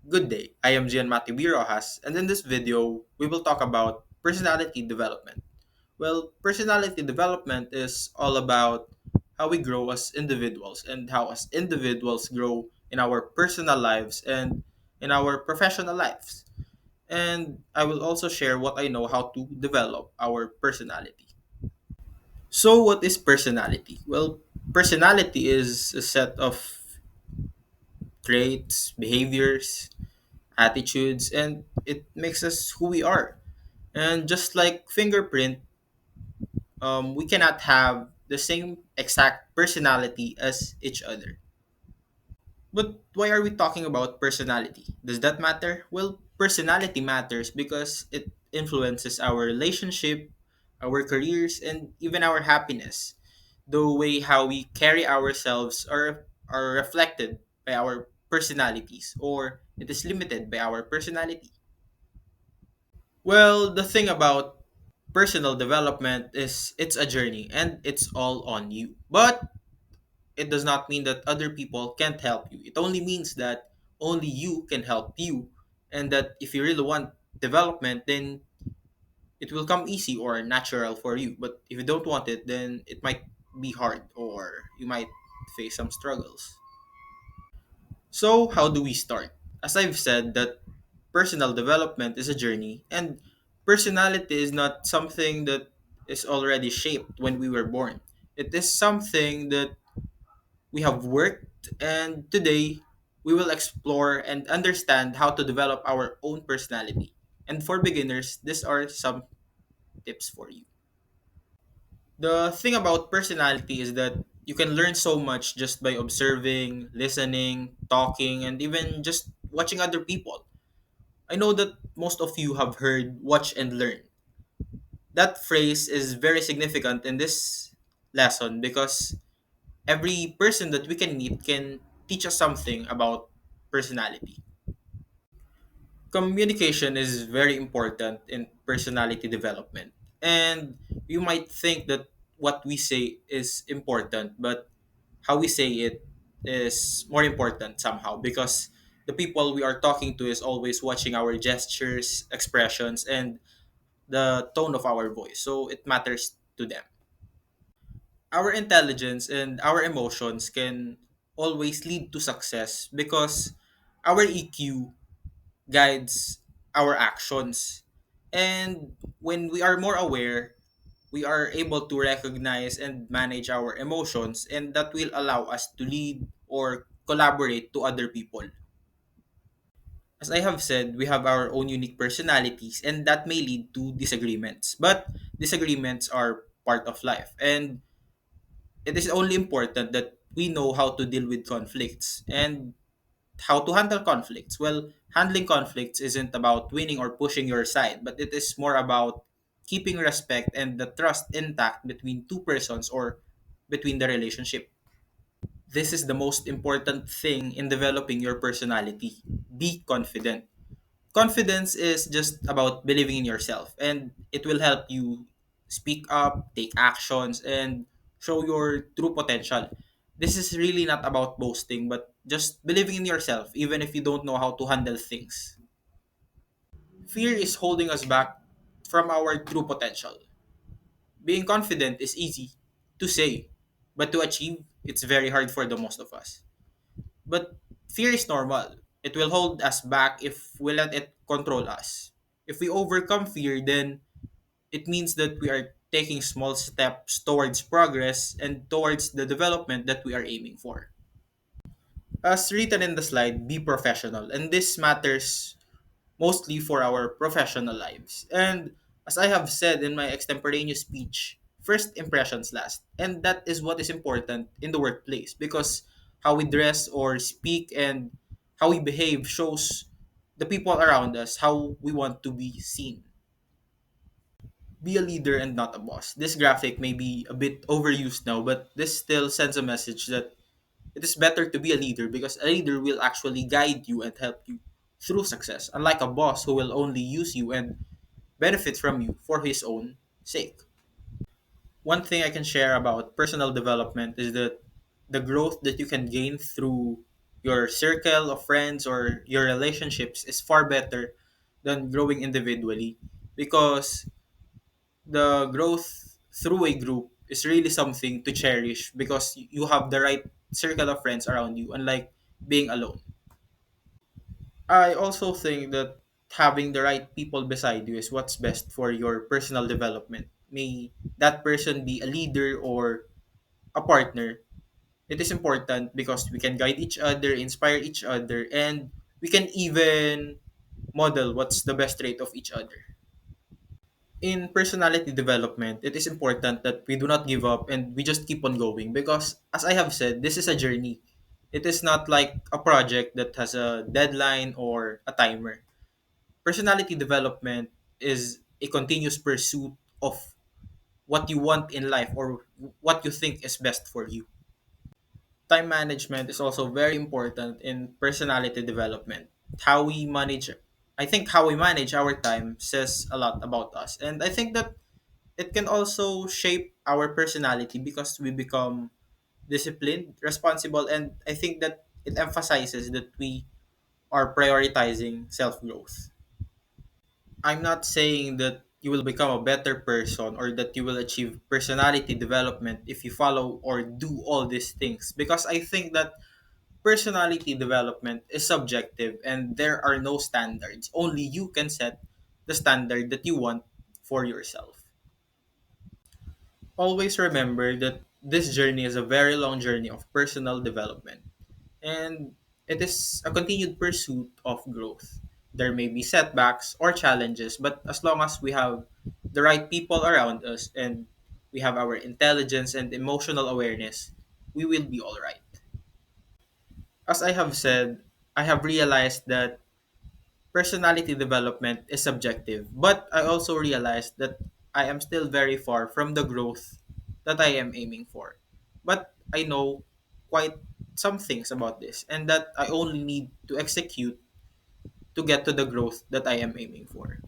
Good day, I am Jian Rojas, and in this video, we will talk about personality development. Well, personality development is all about how we grow as individuals and how as individuals grow in our personal lives and in our professional lives. And I will also share what I know how to develop our personality. So, what is personality? Well, personality is a set of traits, behaviors, attitudes, and it makes us who we are. And just like fingerprint, we cannot have the same exact personality as each other. But why are we talking about personality? Does that matter? Well, personality matters because it influences our relationship, our careers, and even our happiness. The way how we carry ourselves are reflected by our personalities, or it is limited by our personality. Well, the thing about personal development is it's a journey and it's all on you. But it does not mean that other people can't help you. It only means that only you can help you, and that if you really want development, then it will come easy or natural for you. But if you don't want it, then it might be hard or you might face some struggles. So, how do we start? As I've said, that personal development is a journey, and personality is not something that is already shaped when we were born. It is something that we have worked, and today we will explore and understand how to develop our own personality. And for beginners, these are some tips for you. The thing about personality is that you can learn so much just by observing, listening, talking, and even just watching other people. I know that most of you have heard watch and learn. That phrase is very significant in this lesson because every person that we can meet can teach us something about personality. Communication is very important in personality development. And you might think that what we say is important, but how we say it is more important somehow because the people we are talking to is always watching our gestures, expressions, and the tone of our voice. So it matters to them. Our intelligence and our emotions can always lead to success because our EQ guides our actions. And when we are more aware, we are able to recognize and manage our emotions, and that will allow us to lead or collaborate to other people. As I have said, we have our own unique personalities, and that may lead to disagreements. But disagreements are part of life, and it is only important that we know how to deal with conflicts and how to handle conflicts. Well, handling conflicts isn't about winning or pushing your side, but it is more about keeping respect and the trust intact between two persons or between the relationship. This is the most important thing in developing your personality. Be confident. Confidence is just about believing in yourself, and it will help you speak up, take actions, and show your true potential. This is really not about boasting, but just believing in yourself, even if you don't know how to handle things. Fear is holding us back from our true potential. Being confident is easy to say, but to achieve, it's very hard for the most of us. But fear is normal. It will hold us back if we let it control us. If we overcome fear, then it means that we are taking small steps towards progress and towards the development that we are aiming for. As written in the slide, be professional. And this matters mostly for our professional lives. And as I have said in my extemporaneous speech, first impressions last. And that is what is important in the workplace because how we dress or speak and how we behave shows the people around us how we want to be seen. Be a leader and not a boss. This graphic may be a bit overused now, but this still sends a message that it is better to be a leader because a leader will actually guide you and help you through success, unlike a boss who will only use you and benefit from you for his own sake. One thing I can share about personal development is that the growth that you can gain through your circle of friends or your relationships is far better than growing individually, because the growth through a group is really something to cherish because you have the right circle of friends around you, unlike being alone. I also think that having the right people beside you is what's best for your personal development. May that person be a leader or a partner. It is important because we can guide each other, inspire each other, and we can even model what's the best trait of each other. In personality development, it is important that we do not give up and we just keep on going, because, as I have said, this is a journey. It is not like a project that has a deadline or a timer. Personality development is a continuous pursuit of what you want in life or what you think is best for you. Time management is also very important in personality development. How we manage, I think how we manage our time says a lot about us. And I think that it can also shape our personality because we become disciplined, responsible, and I think that it emphasizes that we are prioritizing self growth. I'm not saying that you will become a better person or that you will achieve personality development if you follow or do all these things, because I think that personality development is subjective and there are no standards. Only you can set the standard that you want for yourself. Always remember that this journey is a very long journey of personal development, and it is a continued pursuit of growth. There may be setbacks or challenges, but as long as we have the right people around us and we have our intelligence and emotional awareness, we will be all right. As I have said, I have realized that personality development is subjective, but I also realized that I am still very far from the growth that I am aiming for. But I know quite some things about this, and that I only need to execute to get to the growth that I am aiming for.